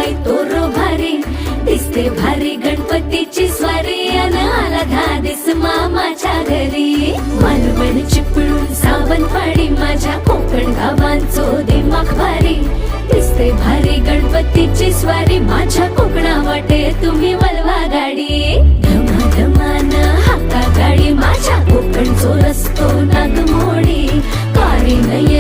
बाई तोरो भारी दिसते भारी गणपतीची स्वारी अन आला धादिस मामाच्या घरी मालवण चिपळूण सावंतवाडी माझ्या कोकण गावांचो दिमाग भारी दिसते भारी गणपतीची स्वारी माझ्या कोकणा वाटे तुम्ही वलवा गाडी धमाधमान हाका गाडी माझ्या कोकणचो रस्तो नागमोडी कारी नये